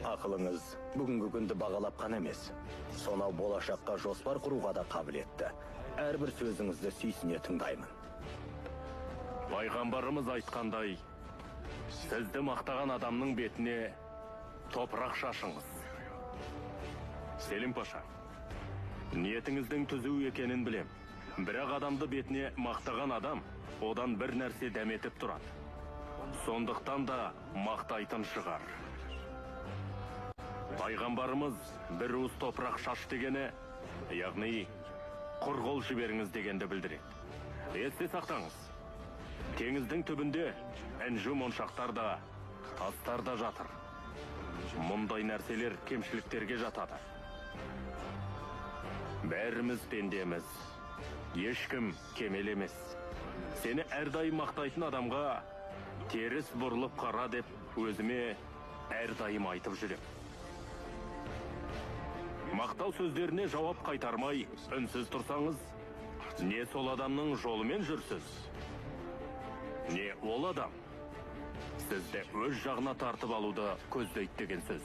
Ақылыңыз бүгінгі күнді бағалап қана емес, сонау болашаққа жоспар құруға да қабілетті. Әрбір сөзіңізді сүйсіне тыңдаймын. Пайғамбарымыз айтқандай, сізді мақтаған адамның бетіне топырақ шашыңыз. Селим Паша, ниетіңіздің түзу екенін білем. Бірақ адамды бетіне мақтаған адам одан бір нәрсе дәметіп тұрады. Сондықтан да мақтайтын шығар. Пайғамбарымыз бір уыс топырақ шаш дегені, яғни құр қол жіберіңіз дегенді білдіреді. Есте сақтаңыз. Теңіздің түбінде әнжу моншақтар да, тастар да жатыр. Мұндай нәрселер кемшіліктерге жатады. Бәріміз пендеміз. Ешкім кемел емес. Сені әрдайым мақтайтын адамға теріс бұрылып қара деп өзіме әрдайым айтып жүрем. Мақтау сөздеріне жауап қайтармай үнсіз тұрсаңыз, не сол адамның жолымен жүрсіз, не ол адам сізді өз жағына тартып алуды көздейді деген сөз.